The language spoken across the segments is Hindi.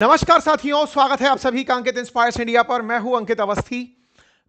नमस्कार साथियों, स्वागत है आप सभी का अंकित इंस्पायर्स इंडिया पर। मैं हूं अंकित अवस्थी।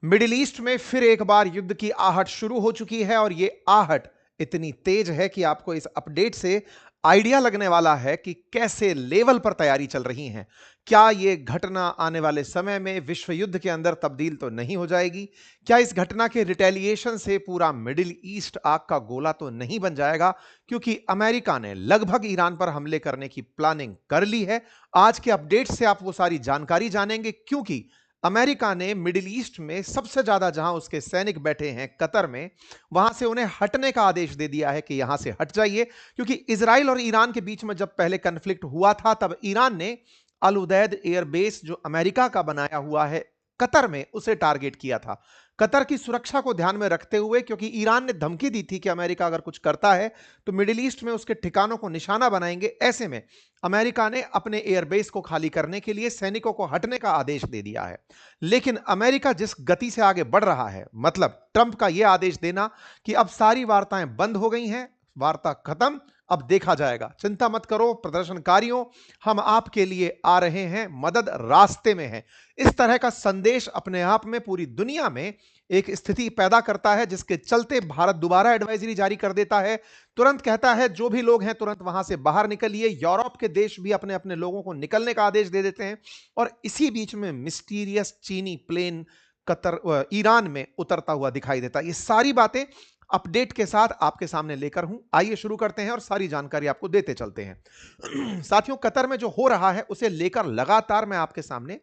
मिडिल ईस्ट में फिर एक बार युद्ध की आहट शुरू हो चुकी है और यह आहट इतनी तेज है कि आपको इस अपडेट से आइडिया लगने वाला है कि कैसे लेवल पर तैयारी चल रही है। क्या यह घटना आने वाले समय में विश्व युद्ध के अंदर तब्दील तो नहीं हो जाएगी? क्या इस घटना के रिटेलिएशन से पूरा मिडिल ईस्ट आग का गोला तो नहीं बन जाएगा? क्योंकि अमेरिका ने लगभग ईरान पर हमले करने की प्लानिंग कर ली है। आज के अपडेट से आप वो सारी जानकारी जानेंगे, क्योंकि अमेरिका ने मिडिल ईस्ट में सबसे ज्यादा जहां उसके सैनिक बैठे हैं कतर में, वहां से उन्हें हटने का आदेश दे दिया है कि यहां से हट जाइए। क्योंकि इजराइल और ईरान के बीच में जब पहले कन्फ्लिक्ट हुआ था, तब ईरान ने अल उदैद एयरबेस जो अमेरिका का बनाया हुआ है कतर में, उसे टारगेट किया था कतर की सुरक्षा को ध्यान में रखते हुए। क्योंकि ईरान ने धमकी दी थी कि अमेरिका अगर कुछ करता है तो मिडिल ईस्ट में उसके ठिकानों को निशाना बनाएंगे। ऐसे में अमेरिका ने अपने एयरबेस को खाली करने के लिए सैनिकों को हटने का आदेश दे दिया है। लेकिन अमेरिका जिस गति से आगे बढ़ रहा है, मतलब ट्रंप का यह आदेश देना कि अब सारी वार्ताएं बंद हो गई हैं, वार्ता खत्म, अब देखा जाएगा, चिंता मत करो प्रदर्शनकारियों, हम आपके लिए आ रहे हैं, मदद रास्ते में है। इस तरह का संदेश अपने आप में पूरी दुनिया में एक स्थिति पैदा करता है, जिसके चलते भारत दोबारा एडवाइजरी जारी कर देता है। तुरंत कहता है जो भी लोग हैं तुरंत वहां से बाहर निकलिए। यूरोप के देश भी अपने अपने लोगों को निकलने का आदेश दे देते हैं। और इसी बीच में मिस्टीरियस चीनी प्लेन कतर ईरान में उतरता हुआ दिखाई देता है। ये सारी बातें अपडेट के साथ आपके सामने लेकर हूं। आइए शुरू करते हैं और सारी जानकारी आपको देते चलते हैं। साथियों, कतर में जो हो रहा है उसे लेकर लगातार मैं आपके सामने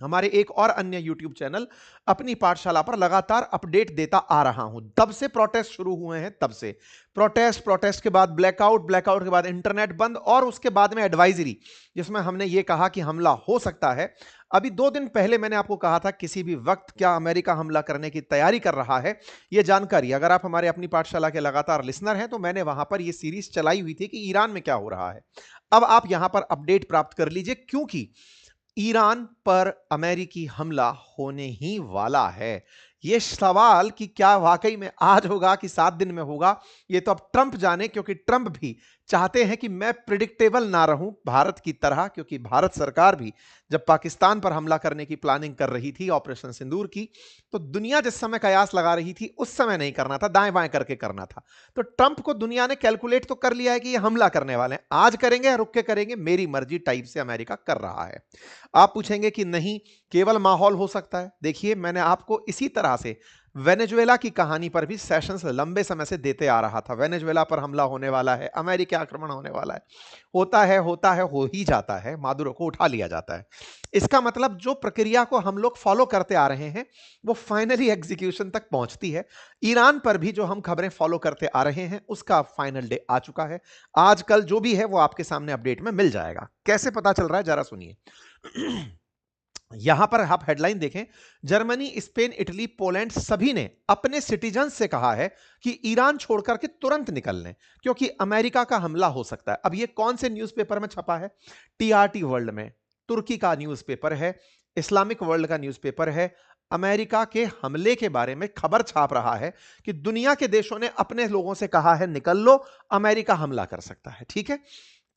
हमारे एक और अन्य YouTube चैनल अपनी पाठशाला पर लगातार अपडेट देता आ रहा हूं। तब से प्रोटेस्ट शुरू हुए हैं, तब से प्रोटेस्ट के बाद ब्लैकआउट के बाद इंटरनेट बंद, और उसके बाद में एडवाइजरी, जिसमें हमने यह कहा कि हमला हो सकता है। अभी 2 दिन पहले मैंने आपको कहा था किसी भी वक्त क्या अमेरिका हमला करने की तैयारी कर रहा है। यह जानकारी अगर आप हमारे अपनी पाठशाला के लगातार लिसनर हैं तो मैंने वहां पर यह सीरीज चलाई हुई थी कि ईरान में क्या हो रहा है। अब आप यहां पर अपडेट प्राप्त कर लीजिए, क्योंकि ईरान पर अमेरिकी हमला होने ही वाला है। यह सवाल कि क्या वाकई में आज होगा कि 7 दिन में होगा, यह तो अब ट्रंप जाने, क्योंकि ट्रंप भी चाहते हैं कि मैं प्रिडिक्टेबल ना रहूं भारत की तरह। क्योंकि भारत सरकार भी जब पाकिस्तान पर हमला करने की प्लानिंग कर रही थी, ऑपरेशन सिंदूर की, तो दुनिया जिस समय कयास लगा रही थी उस समय नहीं करना था, दाएं बाएं करके करना था। तो ट्रंप को दुनिया ने कैलकुलेट तो कर लिया है कि ये हमला करने वाले हैं, आज करेंगे या रुक के करेंगे, मेरी मर्जी टाइप से अमेरिका कर रहा है। आप पूछेंगे कि नहीं, केवल माहौल हो सकता है। देखिए, मैंने आपको इसी तरह से वेनेजुएला की कहानी पर भी सेशंस लंबे समय से देते आ रहा था। वेनेजुएला पर हमला होने वाला है, अमेरिकी आक्रमण होने वाला है, होता है, हो ही जाता है, मादुरो को उठा लिया जाता है। इसका मतलब जो प्रक्रिया को हम लोग फॉलो करते आ रहे हैं वो फाइनली एग्जीक्यूशन तक पहुंचती है। ईरान पर भी जो हम खबरें फॉलो करते आ रहे हैं उसका फाइनल डे आ चुका है। आजकल जो भी है वो आपके सामने अपडेट में मिल जाएगा। कैसे पता चल रहा है जरा सुनिए। यहां पर आप हेडलाइन देखें, जर्मनी, स्पेन, इटली, पोलैंड सभी ने अपने सिटीजन से कहा है कि ईरान छोड़कर के तुरंत निकल लें, क्योंकि अमेरिका का हमला हो सकता है। अब यह कौन से न्यूज़पेपर में छपा है? टीआरटी वर्ल्ड में, तुर्की का न्यूज़पेपर है, इस्लामिक वर्ल्ड का न्यूज़पेपर है। अमेरिका के हमले के बारे में खबर छाप रहा है कि दुनिया के देशों ने अपने लोगों से कहा है निकल लो, अमेरिका हमला कर सकता है। ठीक है,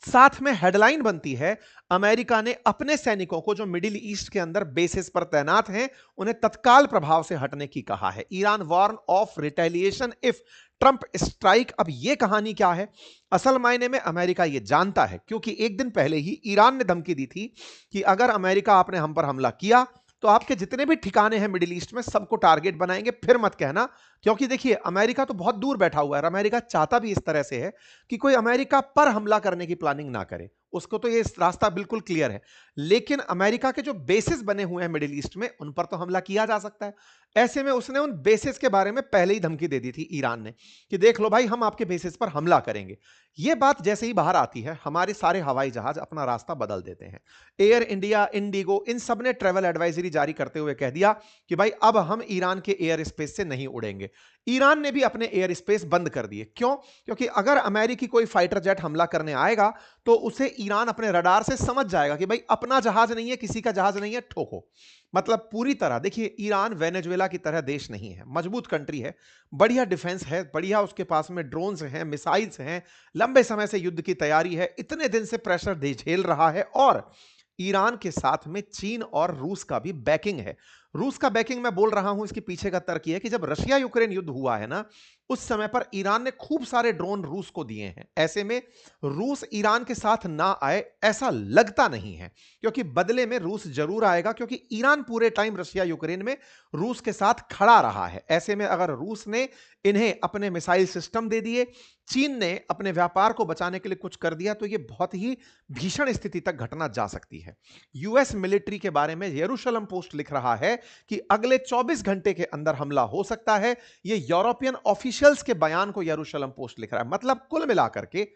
साथ में हेडलाइन बनती है, अमेरिका ने अपने सैनिकों को जो मिडिल ईस्ट के अंदर बेसिस पर तैनात हैं उन्हें तत्काल प्रभाव से हटने की कहा है। Iran warn of retaliation if Trump strike. अब यह कहानी क्या है? असल मायने में अमेरिका यह जानता है, क्योंकि एक दिन पहले ही ईरान ने धमकी दी थी कि अगर अमेरिका आपने हम पर हमला किया तो आपके जितने भी ठिकाने हैं मिडिल ईस्ट में सबको टारगेट बनाएंगे, फिर मत कहना। क्योंकि देखिए, अमेरिका तो बहुत दूर बैठा हुआ है और अमेरिका चाहता भी इस तरह से है कि कोई अमेरिका पर हमला करने की प्लानिंग ना करे। उसको तो ये रास्ता बिल्कुल क्लियर है। लेकिन अमेरिका के जो बेसिस बने हुए हैं मिडिल ईस्ट में, उन पर तो हमला किया जा सकता है। ऐसे में उसने उन बेसिस के बारे में पहले ही धमकी दे दी थी ईरान ने कि देख लो भाई, हम आपके बेसिस पर हमला करेंगे। यह बात जैसे ही बाहर आती है, हमारे सारे हवाई जहाज अपना रास्ता बदल देते हैं। एयर इंडिया, इंडिगो, इन सब ने ट्रेवल एडवाइजरी जारी करते हुए कह दिया कि भाई अब हम ईरान के एयर स्पेस से नहीं उड़ेंगे। ईरान ने भी अपने एयर स्पेस बंद कर दिए। क्यों? क्योंकि अगर अमेरिकी कोई फाइटर जेट हमला करने आएगा तो उसे ईरान अपने रडार से समझ जाएगा कि भाई अपना जहाज नहीं है, किसी का जहाज नहीं है, ठोको। मतलब पूरी तरह देखिए, ईरान वेनेजुएला की तरह देश नहीं है, मजबूत कंट्री है, बढ़िया डिफेंस है, बढ़िया उसके पास में ड्रोन्स हैं, मिसाइल्स हैं, लंबे समय से युद्ध की तैयारी है, इतने दिन से प्रेशर झेल रहा है। और ईरान के साथ में चीन और रूस का भी बैकिंग है। रूस का बैकिंग मैं बोल रहा हूं, इसके पीछे का तर्क यह है कि जब रशिया यूक्रेन युद्ध हुआ है ना, उस समय पर ईरान ने खूब सारे ड्रोन रूस को दिए हैं। ऐसे में रूस ईरान के साथ ना आए ऐसा लगता नहीं है, क्योंकि बदले में रूस जरूर आएगा, क्योंकि ईरान पूरे टाइम रशिया यूक्रेन में रूस के साथ खड़ा रहा है। ऐसे में अगर रूस ने इन्हें अपने मिसाइल सिस्टम दे दिए, चीन ने अपने व्यापार को बचाने के लिए कुछ कर दिया, तो यह बहुत ही भीषण स्थिति तक घटना जा सकती है। यूएस मिलिट्री के बारे में यरूशलेम पोस्ट लिख रहा है कि अगले 24 घंटे के अंदर हमला हो सकता है। यह यूरोपियन ऑफिशियल्स के बयान को यरूशलेम पोस्ट लिख रहा है। मतलब कुल मिलाकर के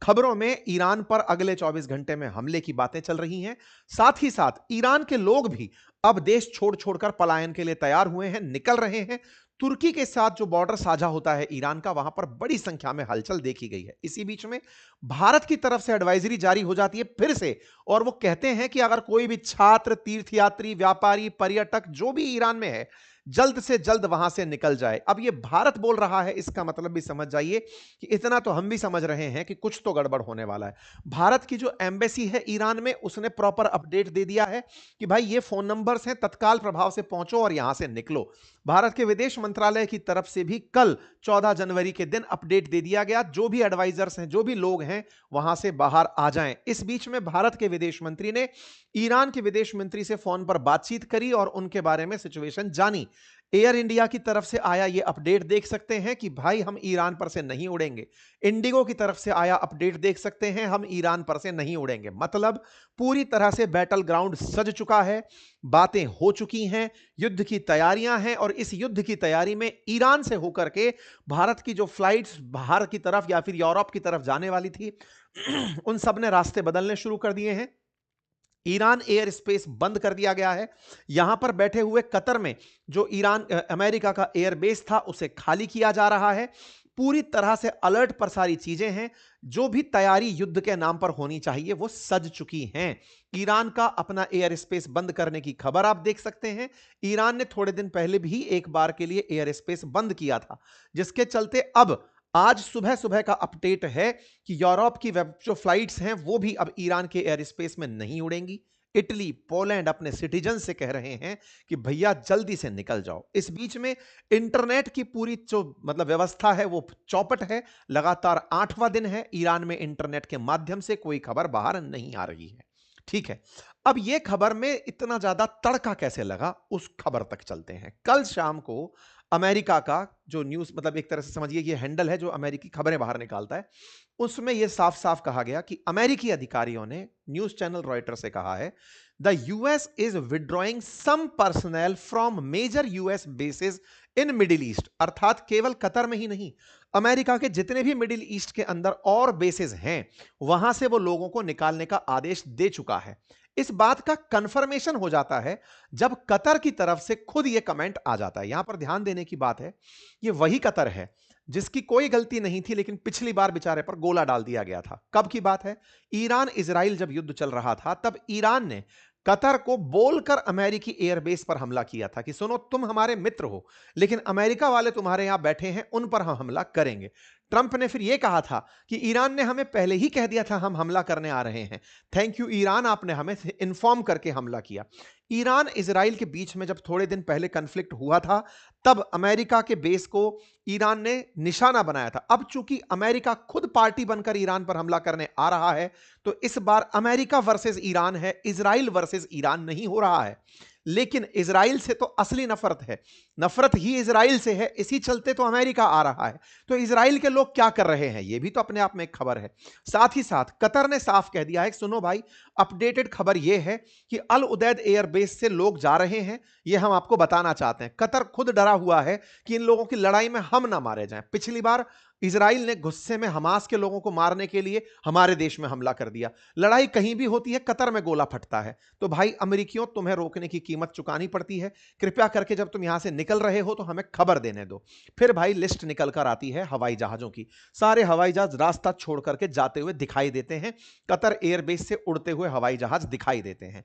खबरों में ईरान पर अगले 24 घंटे में हमले की बातें चल रही हैं। साथ ही साथ ईरान के लोग भी अब देश छोड़ छोड़कर पलायन के लिए तैयार हुए हैं, निकल रहे हैं। तुर्की के साथ जो बॉर्डर साझा होता है ईरान का, वहां पर बड़ी संख्या में हलचल देखी गई है। इसी बीच में भारत की तरफ से एडवाइजरी जारी हो जाती है फिर से, और वो कहते हैं कि अगर कोई भी छात्र, तीर्थयात्री, व्यापारी, पर्यटक जो भी ईरान में है, जल्द से जल्द वहां से निकल जाए। अब ये भारत बोल रहा है, इसका मतलब भी समझ जाइए कि इतना तो हम भी समझ रहे हैं कि कुछ तो गड़बड़ होने वाला है। भारत की जो एम्बेसी है ईरान में, उसने प्रॉपर अपडेट दे दिया है कि भाई ये फोन नंबर्स हैं, तत्काल प्रभाव से पहुंचो और यहां से निकलो। भारत के विदेश मंत्रालय की तरफ से भी कल 14 जनवरी के दिन अपडेट दे दिया गया, जो भी एडवाइजर्स हैं, जो भी लोग हैं, वहां से बाहर आ जाएं। इस बीच में भारत के विदेश मंत्री ने ईरान के विदेश मंत्री से फोन पर बातचीत करी और उनके बारे में सिचुएशन जानी। एयर इंडिया की तरफ से आया ये अपडेट देख सकते हैं कि भाई हम ईरान पर से नहीं उड़ेंगे। इंडिगो की तरफ से आया अपडेट देख सकते हैं, हम ईरान पर से नहीं उड़ेंगे। मतलब पूरी तरह से बैटल ग्राउंड सज चुका है, बातें हो चुकी हैं, युद्ध की तैयारियां हैं, और इस युद्ध की तैयारी में ईरान से होकर के भारत की जो फ्लाइट्स बाहर की तरफ या फिर यूरोप की तरफ जाने वाली थी, उन सब ने रास्ते बदलने शुरू कर दिए हैं। ईरान एयर स्पेस बंद कर दिया गया है। यहां पर बैठे हुए कतर में जो ईरान अमेरिका का एयरबेस था, उसे खाली किया जा रहा है। पूरी तरह से अलर्ट पर सारी चीजें हैं। जो भी तैयारी युद्ध के नाम पर होनी चाहिए वो सज चुकी हैं। ईरान का अपना एयर स्पेस बंद करने की खबर आप देख सकते हैं। ईरान ने थोड़े दिन पहले भी एक बार के लिए एयर स्पेस बंद किया था, जिसके चलते अब आज सुबह सुबह का अपडेट है कि यूरोप की वेब जो फ्लाइट्स हैं वो भी अब ईरान के एयर स्पेस में नहीं उड़ेंगी। इटली, पोलैंड अपने सिटीजन से कह रहे हैं कि भैया जल्दी से निकल जाओ। इस बीच में इंटरनेट की पूरी जो मतलब व्यवस्था है वो चौपट है। लगातार 8वां दिन है ईरान में इंटरनेट के माध्यम से कोई खबर बाहर नहीं आ रही है। ठीक है, अब यह खबर में इतना ज्यादा तड़का कैसे लगा, उस खबर तक चलते हैं। कल शाम को अमेरिका का जो न्यूज, मतलब एक तरह से समझिए ये हैंडल है जो अमेरिकी खबरें बाहर निकालता है, उसमें यह साफ साफ कहा गया कि अमेरिकी अधिकारियों ने न्यूज चैनल रॉयटर से कहा है, the US is withdrawing some personnel from major US bases in Middle East. अर्थात केवल कतर में ही नहीं, अमेरिका के जितने भी मिडिल ईस्ट के अंदर और बेसिस हैं, वहां से वो लोगों को निकालने का आदेश दे चुका है। इस बात का कंफर्मेशन हो जाता है जब कतर की तरफ से खुद यह कमेंट आ जाता है। यहां पर ध्यान देने की बात है, यह वही कतर है जिसकी कोई गलती नहीं थी, लेकिन पिछली बार बेचारे पर गोला डाल दिया गया था। कब की बात है? ईरान इजराइल जब युद्ध चल रहा था, तब ईरान ने कतर को बोलकर अमेरिकी एयरबेस पर हमला किया था कि सुनो, तुम हमारे मित्र हो, लेकिन अमेरिका वाले तुम्हारे यहां बैठे हैं, उन पर हम हमला करेंगे। ट्रंप ने फिर यह कहा था कि ईरान ने हमें पहले ही कह दिया था हम हमला करने आ रहे हैं, थैंक यू ईरान, आपने हमें इन्फॉर्म करके हमला किया। ईरान इजराइल के बीच में जब थोड़े दिन पहले कन्फ्लिक्ट हुआ था, तब अमेरिका के बेस को ईरान ने निशाना बनाया था। अब चूंकि अमेरिका खुद पार्टी बनकर ईरान पर हमला करने आ रहा है, तो इस बार अमेरिका वर्सेस ईरान है, इजराइल वर्सेस ईरान नहीं हो रहा है। लेकिन इजराइल से तो असली नफरत है, नफरत ही इजराइल से है, इसी चलते तो अमेरिका आ रहा है। तो इजराइल के लोग क्या कर रहे हैं, यह भी तो अपने आप में एक खबर है। साथ ही साथ कतर ने साफ कह दिया है, सुनो भाई, अपडेटेड खबर यह है कि अल उदैद एयरबेस से लोग जा रहे हैं, यह हम आपको बताना चाहते हैं। कतर खुद डरा हुआ है कि इन लोगों की लड़ाई में हम ना मारे जाएं। पिछली बार इजराइल ने गुस्से में हमास के लोगों को मारने के लिए हमारे देश में हमला कर दिया। लड़ाई कहीं भी होती है, कतर में गोला फटता है। तो भाई अमेरिकियों, तुम्हें रोकने की कीमत चुकानी पड़ती है। कृपया करके जब तुम यहां से निकल रहे हो तो हमें खबर देने दो। फिर भाई लिस्ट निकल कर आती है हवाई जहाजों की। सारे हवाई जहाज रास्ता छोड़ करके जाते हुए दिखाई देते हैं, कतर एयरबेस से उड़ते हुए हवाई जहाज दिखाई देते हैं।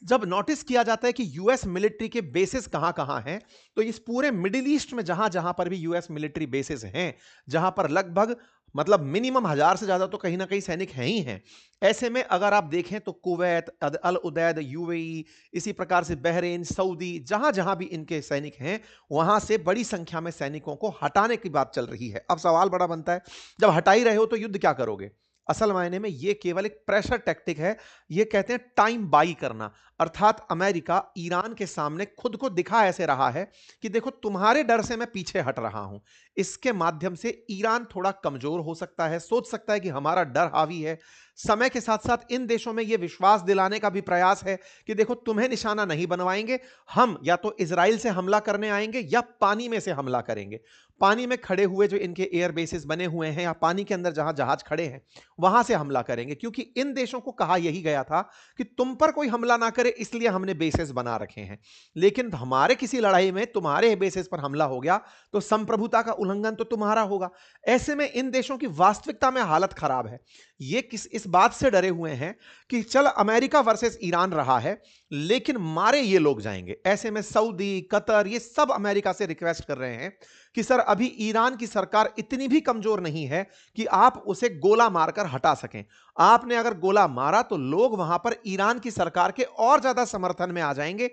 जब नोटिस किया जाता है कि यूएस मिलिट्री के बेसिस कहां कहां हैं, तो इस पूरे मिडिल ईस्ट में जहां जहां पर भी यूएस मिलिट्री बेसिस हैं, जहां पर लगभग मतलब मिनिमम 1000 से ज्यादा तो कहीं ना कहीं सैनिक हैं ही हैं। ऐसे में अगर आप देखें तो कुवैत, अल उदैद, यूएई, इसी प्रकार से बहरीन, सऊदी, जहां जहां भी इनके सैनिक हैं, वहां से बड़ी संख्या में सैनिकों को हटाने की बात चल रही है। अब सवाल बड़ा बनता है, जब हटा ही रहे हो तो युद्ध क्या करोगे? असल मायने में यह केवल एक प्रेशर टैक्टिक है। यह कहते हैं टाइम बाई करना। अर्थात अमेरिका ईरान के सामने खुद को दिखा ऐसे रहा है कि देखो तुम्हारे डर से मैं पीछे हट रहा हूं। इसके माध्यम से ईरान थोड़ा कमजोर हो सकता है, सोच सकता है कि हमारा डर हावी है। समय के साथ साथ इन देशों में यह विश्वास दिलाने का भी प्रयास है कि देखो तुम्हें निशाना नहीं बनवाएंगे, हम या तो इजराइल से हमला करने आएंगे या पानी में से हमला करेंगे। पानी में खड़े हुए जो इनके एयर बेसिस बने हुए हैं या पानी के अंदर जहां जहाज खड़े हैं, वहां से हमला करेंगे। क्योंकि इन देशों को कहा यही गया था कि तुम पर कोई हमला ना करे, इसलिए हमने बेसिस बना रखे हैं। लेकिन हमारे किसी लड़ाई में तुम्हारे बेसिस पर हमला हो गया तो संप्रभुता का उल्लंघन तो तुम्हारा होगा। ऐसे में इन देशों की वास्तविकता में हालत खराब है। ये इस बात से डरे हुए हैं कि चल अमेरिका वर्सेस ईरान रहा है, लेकिन मारे ये लोग जाएंगे। ऐसे में सऊदी, कतर, ये सब अमेरिका से रिक्वेस्ट कर रहे हैं कि सर अभी ईरान की सरकार इतनी भी कमजोर नहीं है कि आप उसे गोला मारकर हटा सकें। आपने अगर गोला मारा तो लोग वहां पर ईरान की सरकार के और ज्यादा समर्थन में आ जाएंगे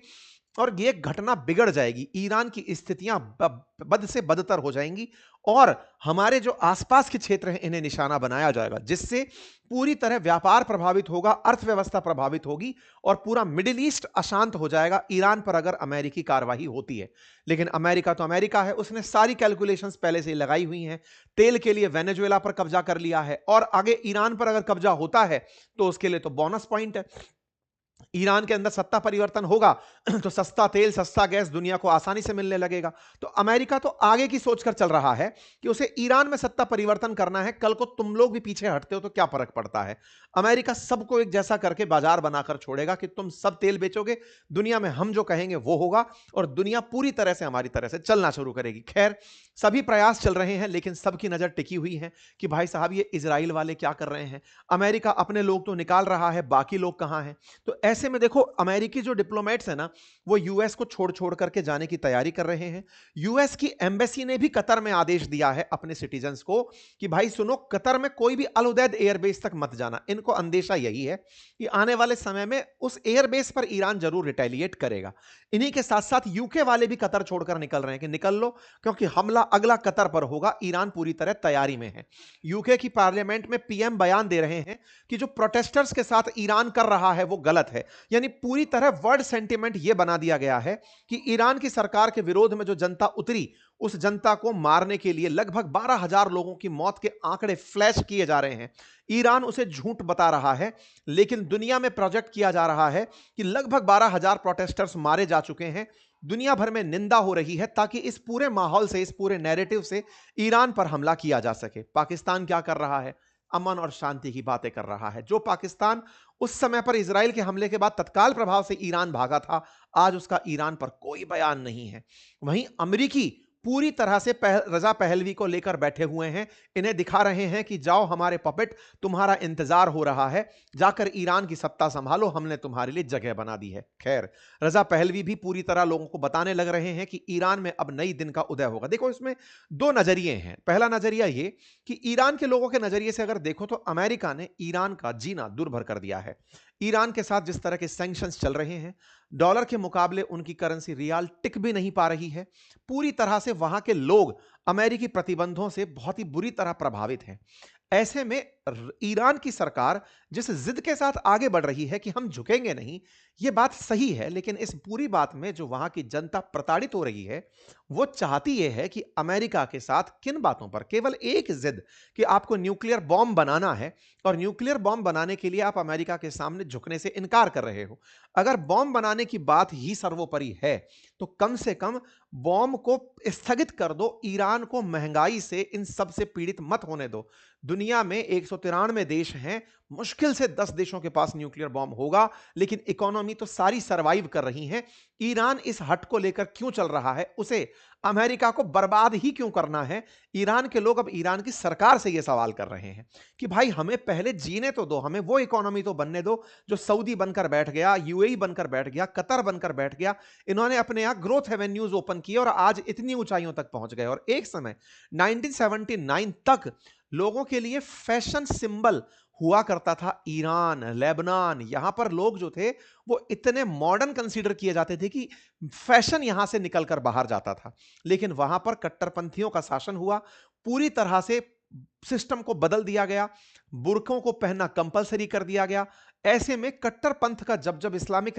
और यह घटना बिगड़ जाएगी। ईरान की स्थितियां बद से बदतर हो जाएंगी और हमारे जो आसपास के क्षेत्र हैं इन्हें निशाना बनाया जाएगा, जिससे पूरी तरह व्यापार प्रभावित होगा, अर्थव्यवस्था प्रभावित होगी और पूरा मिडिल ईस्ट अशांत हो जाएगा ईरान पर अगर अमेरिकी कार्रवाई होती है। लेकिन अमेरिका तो अमेरिका है, उसने सारी कैलकुलेशंस पहले से ही लगाई हुई हैं। तेल के लिए वेनेजुएला पर कब्जा कर लिया है और आगे ईरान पर अगर कब्जा होता है तो उसके लिए तो बोनस पॉइंट है। ईरान के अंदर सत्ता परिवर्तन होगा तो सस्ता तेल, सस्ता गैस दुनिया को आसानी से मिलने लगेगा। तो अमेरिका तो आगे की सोचकर चल रहा है कि उसे ईरान में सत्ता परिवर्तन करना है। कल को तुम लोग भी पीछे हटते हो तो क्या फर्क पड़ता है। अमेरिका सबको एक जैसा करके बाजार बनाकर छोड़ेगा कि तुम सब तेल बेचोगे, दुनिया में हम जो कहेंगे वो होगा और दुनिया पूरी तरह से हमारी तरह से चलना शुरू करेगी। खैर, सभी प्रयास चल रहे हैं लेकिन सबकी नजर टिकी हुई है कि भाई साहब ये इजराइल वाले क्या कर रहे हैं। अमेरिका अपने लोग तो निकाल रहा है, बाकी लोग कहां हैं। तो ऐसे में देखो अमेरिकी जो डिप्लोमेट्स हैं ना, वो यूएस को छोड़ छोड़ करके जाने की तैयारी कर रहे हैं। यूएस की एम्बेसी ने भी कतर में आदेश दिया है अपने सिटीजन्स को कि भाई सुनो, कतर में कोई भी अल उदैद एयरबेस तक मत जाना। इनको अंदेशा यही है कि आने वाले समय में उस एयरबेस पर ईरान जरूर रिटेलिएट करेगा। इन्हीं के साथ साथ यूके वाले भी कतर छोड़कर निकल रहे हैं कि निकल लो, क्योंकि हमला अगला कतर पर होगा। ईरान पूरी तरह तैयारी में है। यूके की पार्लियामेंट में पीएम बयान दे रहे हैं कि जो प्रोटेस्टर्स के साथ ईरान कर रहा है वो गलत है। यानी पूरी तरह वर्ड सेंटिमेंट यह बना दिया गया है कि ईरान की सरकार के विरोध में जो जनता उतरी, उस जनता को मारने के लिए लगभग 12,000 लोगों की मौत के आंकड़े फ्लैश किए जा रहे हैं। ईरान उसे झूठ बता रहा है, लेकिन दुनिया में प्रोजेक्ट किया जा रहा है कि लगभग 12,000 प्रोटेस्टर्स मारे जा चुके हैं। दुनिया भर में निंदा हो रही है ताकि इस पूरे माहौल से, इस पूरे नैरेटिव से ईरान पर हमला किया जा सके। पाकिस्तान क्या कर रहा है? अमन और शांति की बातें कर रहा है। जो पाकिस्तान उस समय पर इजराइल के हमले के बाद तत्काल प्रभाव से ईरान भागा था, आज उसका ईरान पर कोई बयान नहीं है। वहीं अमेरिकी पूरी तरह से रजा पहलवी को लेकर बैठे हुए हैं। इन्हें दिखा रहे हैं कि जाओ हमारे पपेट, तुम्हारा इंतजार हो रहा है, जाकर ईरान की सत्ता संभालो, हमने तुम्हारे लिए जगह बना दी है। खैर, रजा पहलवी भी पूरी तरह लोगों को बताने लग रहे हैं कि ईरान में अब नई दिन का उदय होगा। देखो, इसमें दो नजरिए हैं। पहला नजरिया ये कि ईरान के लोगों के नजरिए से अगर देखो तो अमेरिका ने ईरान का जीना दुर्भर कर दिया है। ईरान के साथ जिस तरह के सैंक्शंस चल रहे हैं, डॉलर के मुकाबले उनकी करेंसी रियाल टिक भी नहीं पा रही है। पूरी तरह से वहां के लोग अमेरिकी प्रतिबंधों से बहुत ही बुरी तरह प्रभावित हैं। ऐसे में ईरान की सरकार जिस जिद के साथ आगे बढ़ रही है कि हम झुकेंगे नहीं, यह बात सही है, लेकिन इस पूरी बात में जो वहां की जनता प्रताड़ित हो रही है, वो चाहती यह है कि अमेरिका के साथ किन बातों पर, केवल एक जिद कि आपको न्यूक्लियर बॉम्ब बनाना है और न्यूक्लियर बॉम्ब बनाने के लिए आप अमेरिका के सामने झुकने से इनकार कर रहे हो। अगर बॉम्ब बनाने की बात ही सर्वोपरि है तो कम से कम बॉम्ब को स्थगित कर दो। ईरान को महंगाई से इन सब से पीड़ित मत होने दो। दुनिया में 193 देश हैं, मुश्किल से 10 देशों के पास न्यूक्लियर बॉम्ब होगा, लेकिन इकोनॉमी तो सारी सरवाइव कर रही है। ईरान इस हट को लेकर क्यों चल रहा है, उसे अमेरिका को बर्बाद ही क्यों करना है? ईरान के लोग अब ईरान की सरकार से यह सवाल कर रहे हैं कि भाई हमें पहले जीने तो दो, हमें वो इकोनॉमी तो बनने दो जो सऊदी बनकर बैठ गया, यूएई बनकर बैठ गया, कतर बनकर बैठ गया। इन्होंने अपने यहां ग्रोथ एवेन्यूज ओपन किए और आज इतनी ऊंचाइयों तक पहुंच गए। और एक समय 1979 तक लोगों के लिए फैशन सिंबल हुआ करता था ईरान, लेबनान। यहां पर लोग जो थे वो इतने मॉडर्न कंसीडर किए जाते थे कि फैशन यहां से निकलकर बाहर जाता था। लेकिन वहां पर कट्टरपंथियों का शासन हुआ, पूरी तरह से सिस्टम को बदल दिया गया, बुर्कों को पहनना कंपलसरी कर दिया गया। ऐसे में कट्टरपंथ का जब जब इस्लामिक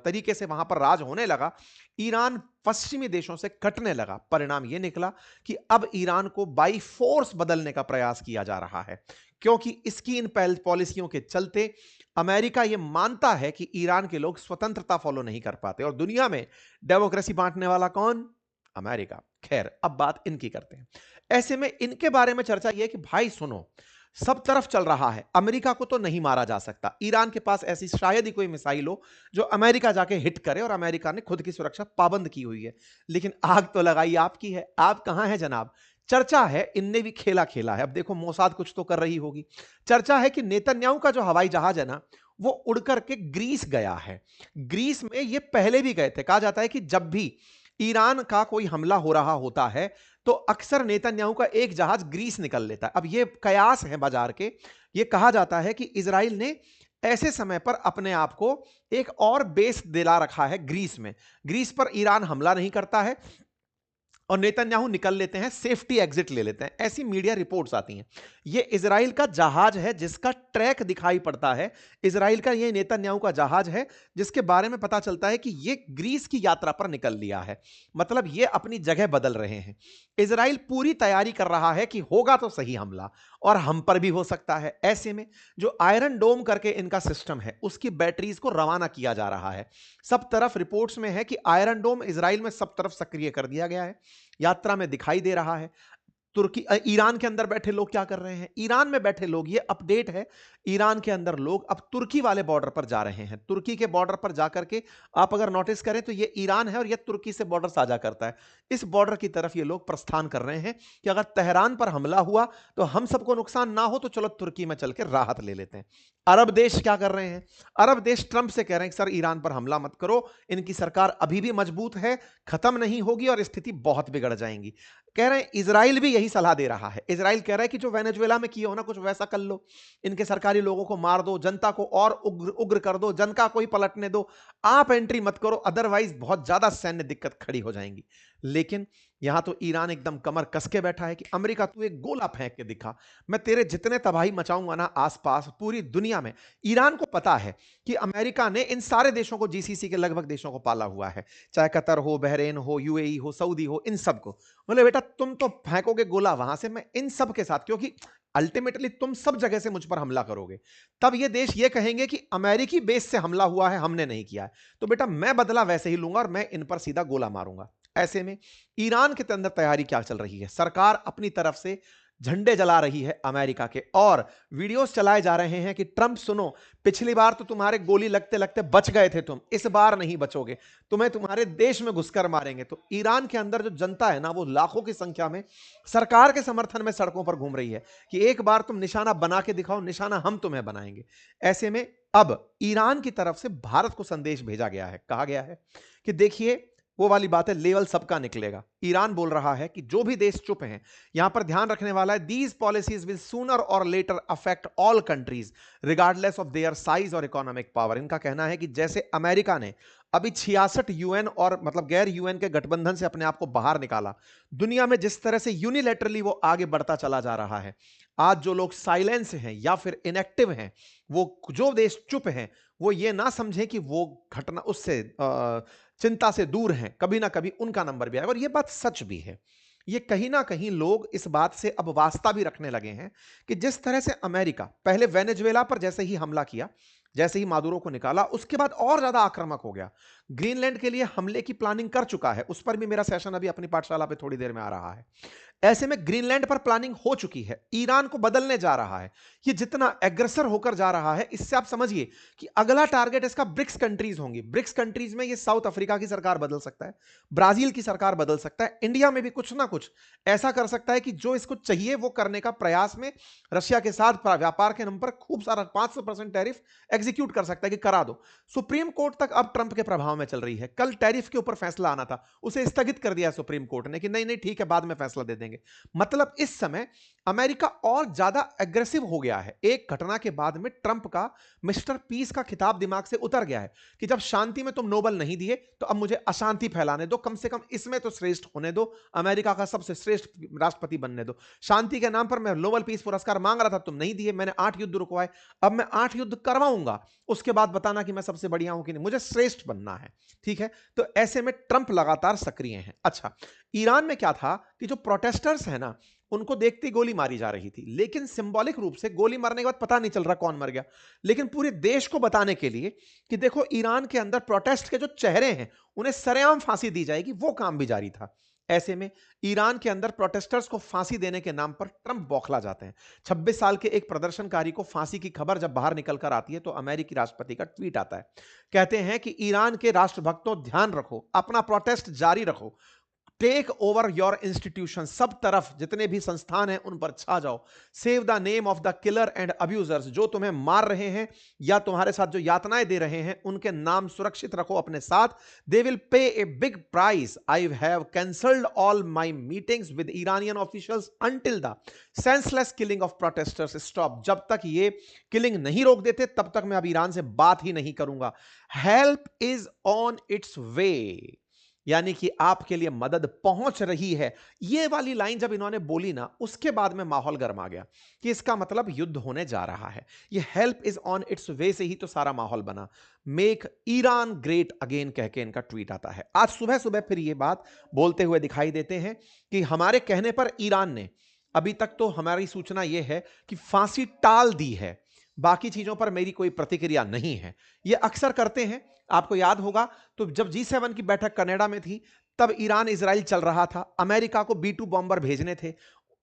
तरीके से वहां पर राज होने लगा, ईरान पश्चिमी देशों से कटने लगा। परिणाम यह निकला कि अब ईरान को बाई फोर्स बदलने का प्रयास किया जा रहा है, क्योंकि इसकी इन पॉलिसियों के चलते अमेरिका यह मानता है कि ईरान के लोग स्वतंत्रता फॉलो नहीं कर पाते। और दुनिया में डेमोक्रेसी बांटने वाला कौन? अमेरिका। खैर, अब बात इनकी करते हैं। ऐसे में इनके बारे में चर्चा यह कि भाई सुनो, सब तरफ चल रहा है, अमेरिका को तो नहीं मारा जा सकता। ईरान के पास ऐसी शायद ही कोई मिसाइल हो जो अमेरिका जाके हिट करे, और अमेरिका ने खुद की सुरक्षा पाबंद की हुई है। लेकिन आग तो लगाई आपकी है, आप कहां हैं जनाब? चर्चा है इनने भी खेला खेला है। अब देखो, मोसाद कुछ तो कर रही होगी। चर्चा है कि नेतन्याहू का जो हवाई जहाज है ना, वो उड़ करके ग्रीस गया है। ग्रीस में ये पहले भी गए थे। कहा जाता है कि जब भी ईरान का कोई हमला हो रहा होता है तो अक्सर नेतन्याहू का एक जहाज ग्रीस निकल लेता है। अब ये कयास है बाजार के। ये कहा जाता है कि इजराइल ने ऐसे समय पर अपने आप को एक और बेस दिला रखा है ग्रीस में। ग्रीस पर ईरान हमला नहीं करता है और नेतन्याहू निकल लेते हैं, सेफ्टी एग्जिट ले लेते हैं। ऐसी मीडिया रिपोर्ट्स आती हैं। यह इजराइल का जहाज है जिसका ट्रैक दिखाई पड़ता है। इजराइल का यह नेतन्याहू का जहाज है जिसके बारे में पता चलता है कि यह ग्रीस की यात्रा पर निकल लिया है। मतलब यह अपनी जगह बदल रहे हैं। इजराइल पूरी तैयारी कर रहा है कि होगा तो सही हमला, और हम पर भी हो सकता है। ऐसे में जो आयरन डोम करके इनका सिस्टम है, उसकी बैटरीज को रवाना किया जा रहा है। सब तरफ रिपोर्ट्स में है कि आयरन डोम इजराइल में सब तरफ सक्रिय कर दिया गया है, यात्रा में दिखाई दे रहा है। तुर्की ईरान के अंदर बैठे लोग क्या कर रहे हैं? ईरान में बैठे लोग, ये अपडेट है, ईरान के अंदर लोग अब तुर्की वाले बॉर्डर पर जा रहे हैं। तुर्की के बॉर्डर पर जाकर के आप अगर नोटिस करें तो ये ईरान है और ये तुर्की से बॉर्डर साझा करता है। इस बॉर्डर की तरफ ये लोग प्रस्थान कर रहे हैं कि अगर तेहरान पर हमला हुआ तो हम सबको नुकसान ना हो, तो चलो तुर्की में चल के राहत ले लेते हैं। अरब देश क्या कर रहे हैं? अरब देश ट्रंप से कह रहे हैं कि सर ईरान पर हमला मत करो, इनकी सरकार अभी भी मजबूत है, खत्म नहीं होगी और स्थिति बहुत बिगड़ जाएंगी। कह रहे हैं इजराइल भी यही सलाह दे रहा है। इजराइल कह रहा है कि जो वेनेजुएला में किए हो ना, कुछ वैसा कर लो, इनके सरकारी लोगों को मार दो, जनता को और उग्र उग्र कर दो, जनता को ही पलटने दो, आप एंट्री मत करो, अदरवाइज बहुत ज्यादा सैन्य दिक्कत खड़ी हो जाएंगी। लेकिन यहां तो ईरान एकदम कमर कस के बैठा है कि अमेरिका तू एक गोला फेंक के दिखा, मैं तेरे जितने तबाही मचाऊंगा ना आसपास पूरी दुनिया में। ईरान को पता है कि अमेरिका ने इन सारे देशों को, जीसीसी के लगभग देशों को पाला हुआ है, चाहे कतर हो, बहरीन हो, यूएई हो, सऊदी हो, इन सबको बोले बेटा तुम तो फेंकोगे गोला वहां से, मैं इन सब के साथ, क्योंकि अल्टीमेटली तुम सब जगह से मुझ पर हमला करोगे, तब ये देश ये कहेंगे कि अमेरिकी बेस से हमला हुआ है, हमने नहीं किया है, तो बेटा मैं बदला वैसे ही लूंगा और मैं इन पर सीधा गोला मारूंगा। ऐसे में ईरान के अंदर तैयारी क्या चल रही है? सरकार अपनी तरफ से झंडे जला रही है अमेरिका के, और वीडियोस चलाए जा रहे हैं कि ट्रंप सुनो, पिछली बार तो तुम्हारे गोली लगते लगते बच गए थे तुम, इस बार नहीं बचोगे, तुम्हें तुम्हारे देश में घुसकर मारेंगे। तो ईरान के अंदर जो जनता है ना, वो लाखों की संख्या में सरकार के समर्थन में सड़कों पर घूम रही है कि एक बार तुम निशाना बना के दिखाओ, निशाना हम तुम्हें बनाएंगे। ऐसे में अब ईरान की तरफ से भारत को संदेश भेजा गया है, कहा गया है कि देखिए वो वाली बात है, लेवल सबका निकलेगा। ईरान बोल रहा है कि जो भी देश चुप हैं, यहां पर ध्यान रखने वाला है, दीज पॉलिसीज विल सूनर और later affect all countries regardless of their size और इकोनॉमिक पावर। इनका कहना है कि जैसे अमेरिका ने अभी 66 यूएन और मतलब गैर यूएन के गठबंधन से अपने आप को बाहर निकाला, दुनिया में जिस तरह से यूनिलैटरली वो आगे बढ़ता चला जा रहा है, आज जो लोग साइलेंस हैं या फिर इनएक्टिव हैं, वो जो देश चुप हैं, वो ये ना समझें कि वो घटना उससे चिंता से दूर हैं, कभी ना कभी उनका नंबर भी आएगा। और ये बात सच भी है। ये कहीं ना कहीं लोग इस बात से अब वास्ता भी रखने लगे हैं कि जिस तरह से अमेरिका पहले वेनेजुएला पर जैसे ही हमला किया, जैसे ही मादुरो को निकाला, उसके बाद और ज्यादा आक्रामक हो गया, ग्रीनलैंड के लिए हमले की प्लानिंग कर चुका है। उस पर भी मेरा सेशन अभी अपनी पाठशाला पे थोड़ी देर में आ रहा है। ऐसे में ग्रीनलैंड पर प्लानिंग हो चुकी है, ईरान को बदलने जा रहा है, ये जितना एग्रेसर होकर जा रहा है, इससे आप समझिए कि अगला टारगेट इसका ब्रिक्स कंट्रीज होंगी। ब्रिक्स कंट्रीज में ये साउथ अफ्रीका की सरकार बदल सकता है, ब्राजील की सरकार बदल सकता है, इंडिया में भी कुछ ना कुछ ऐसा कर सकता है कि जो इसको चाहिए वो करने का प्रयास में रशिया के साथ व्यापार के नाम पर खूब सारा 500% टैरिफ एग्जीक्यूट कर सकता है कि करा दो। सुप्रीम कोर्ट तक अब ट्रंप के प्रभाव में चल रही है। कल टैरिफ के ऊपर फैसला आना था, उसे स्थगित कर दिया सुप्रीम कोर्ट ने कि नहीं नहीं ठीक है, बाद में फैसला दे देंगे। मतलब इस समय अमेरिका और ज्यादा एग्रेसिव हो गया है। एक घटना के बाद में ट्रंप का मिस्टर पीस का खिताब दिमाग से उतर गया है कि जब शांति में तुम नोबेल नहीं दिए तो अब मुझे अशांति फैलाने दो, कम से कम इसमें तो श्रेष्ठ होने दो, अमेरिका का सबसे श्रेष्ठ राष्ट्रपति बनने दो। शांति के नाम पर मैं नोबेल पीस पुरस्कार मांग रहा था, तुम नहीं दिए, मैंने 8 युद्ध रुकवाए, अब मैं 8 युद्ध करवाऊंगा, उसके बाद बताना कि मैं सबसे बढ़िया हूं कि नहीं, मुझे श्रेष्ठ बनना है। ठीक है, तो ऐसे में ट्रंप लगातार सक्रिय हैं। अच्छा, ईरान में क्या था कि जो प्रोटेस्टर्स हैं ना, उनको देखते ही गोली मारी जा रही थी, लेकिन सिंबॉलिक रूप से गोली मारने के बाद पता नहीं चल रहा कौन मर गया, लेकिन पूरे देश को बताने के लिए कि देखो ईरान के अंदर प्रोटेस्ट के जो चेहरे हैं उन्हें सरेआम फांसी दी जाएगी, वो काम भी जारी था। ऐसे में ईरान के अंदर प्रोटेस्टर्स को फांसी देने के नाम पर ट्रंप बौखला जाते हैं। 26 साल के एक प्रदर्शनकारी को फांसी की खबर जब बाहर निकलकर आती है तो अमेरिकी राष्ट्रपति का ट्वीट आता है, कहते हैं कि ईरान के राष्ट्रभक्तों ध्यान रखो, अपना प्रोटेस्ट जारी रखो, टेक ओवर योर इंस्टीट्यूशन, सब तरफ जितने भी संस्थान हैं उन पर छा जाओ, save the name of the killer and abusers, जो तुम्हें मार रहे हैं या तुम्हारे साथ जो यातनाएं दे रहे हैं उनके नाम सुरक्षित रखो अपने साथ। They will pay a big price, I have cancelled all my meetings with Iranian officials until the senseless killing of protesters stop, जब तक ये किलिंग नहीं रोक देते तब तक मैं अब ईरान से बात ही नहीं करूंगा। हेल्प इज ऑन इट्स वे, यानी कि आपके लिए मदद पहुंच रही है। ये वाली लाइन जब इन्होंने बोली ना, उसके बाद में माहौल गर्म आ गया कि इसका मतलब युद्ध होने जा रहा है। ये हेल्प इज ऑन इट्स वे से ही तो सारा माहौल बना। मेक ईरान ग्रेट अगेन कह के इनका ट्वीट आता है। आज सुबह सुबह फिर ये बात बोलते हुए दिखाई देते हैं कि हमारे कहने पर ईरान ने, अभी तक तो हमारी सूचना यह है कि फांसी टाल दी है, बाकी चीजों पर मेरी कोई प्रतिक्रिया नहीं है। ये अक्सर करते हैं, आपको याद होगा तो जब G7 की बैठक कनाडा में थी तब ईरान इजराइल चल रहा था, अमेरिका को B2 बॉम्बर भेजने थे,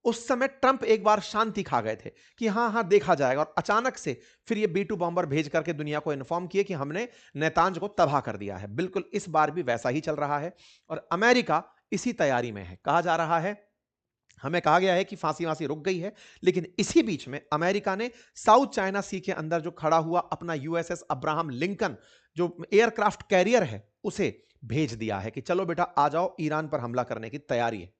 उस समय ट्रंप एक बार शांति खा गए थे कि हां हां देखा जाएगा, और अचानक से फिर ये B2 बॉम्बर भेज करके दुनिया को इन्फॉर्म किए कि हमने नेतांज को तबाह कर दिया है। बिल्कुल इस बार भी वैसा ही चल रहा है और अमेरिका इसी तैयारी में है। कहा जा रहा है, हमें कहा गया है कि फांसी वांसी रुक गई है, लेकिन इसी बीच में अमेरिका ने साउथ चाइना सी के अंदर जो खड़ा हुआ अपना USS अब्राहम लिंकन जो एयरक्राफ्ट कैरियर है उसे भेज दिया है कि चलो बेटा आ जाओ, ईरान पर हमला करने की तैयारी है।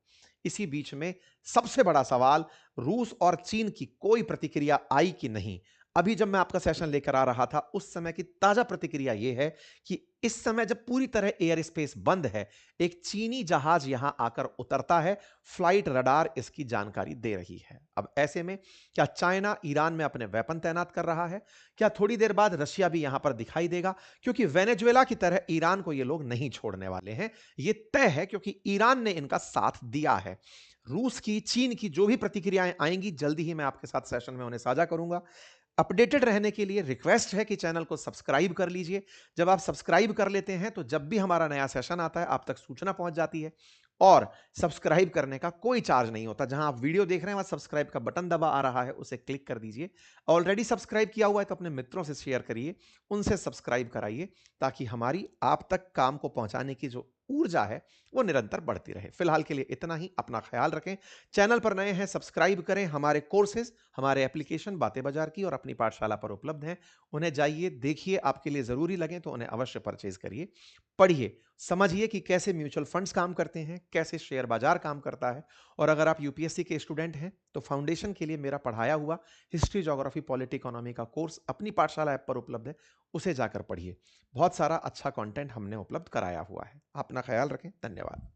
इसी बीच में सबसे बड़ा सवाल, रूस और चीन की कोई प्रतिक्रिया आई कि नहीं। अभी जब मैं आपका सेशन लेकर आ रहा था उस समय की ताजा प्रतिक्रिया यह है कि इस समय जब पूरी तरह एयर स्पेस बंद है, एक चीनी जहाज यहां आकर उतरता है, फ्लाइट रडार इसकी जानकारी दे रही है। अब ऐसे में क्या चाइना ईरान में अपने वेपन तैनात कर रहा है? क्या थोड़ी देर बाद रशिया भी यहां पर दिखाई देगा? क्योंकि वेनेजुएला की तरह ईरान को ये लोग नहीं छोड़ने वाले हैं, ये तय है, क्योंकि ईरान ने इनका साथ दिया है। रूस की, चीन की जो भी प्रतिक्रियाएं आएंगी जल्दी ही मैं आपके साथ सेशन में उन्हें साझा करूंगा। अपडेटेड रहने के लिए रिक्वेस्ट है कि चैनल को सब्सक्राइब कर लीजिए। जब आप सब्सक्राइब कर लेते हैं तो जब भी हमारा नया सेशन आता है आप तक सूचना पहुंच जाती है, और सब्सक्राइब करने का कोई चार्ज नहीं होता। जहां आप वीडियो देख रहे हैं वहां सब्सक्राइब का बटन दबा आ रहा है, उसे क्लिक कर दीजिए। ऑलरेडी सब्सक्राइब किया हुआ है तो अपने मित्रों से शेयर करिए, उनसे सब्सक्राइब कराइए, ताकि हमारी आप तक काम को पहुंचाने की जो ऊर्जा है वो निरंतर बढ़ती रहे। फिलहाल के लिए इतना ही, अपना ख्याल रखें। चैनल पर नए हैं सब्सक्राइब करें। हमारे कोर्सेज, हमारे एप्लीकेशन बातें बाजार की और अपनी पाठशाला पर उपलब्ध हैं, उन्हें जाइए देखिए, आपके लिए जरूरी लगे तो उन्हें अवश्य परचेज करिए, पढ़िए, समझिए कि कैसे म्यूचुअल फंड्स काम करते हैं, कैसे शेयर बाजार काम करता है। और अगर आप यूपीएससी के स्टूडेंट हैं तो फाउंडेशन के लिए मेरा पढ़ाया हुआ हिस्ट्री, ज्योग्राफी, पॉलिटी, इकोनॉमी का कोर्स अपनी पाठशाला ऐप पर उपलब्ध है, उसे जाकर पढ़िए। बहुत सारा अच्छा कंटेंट हमने उपलब्ध कराया हुआ है। अपना ख्याल रखें। धन्यवाद।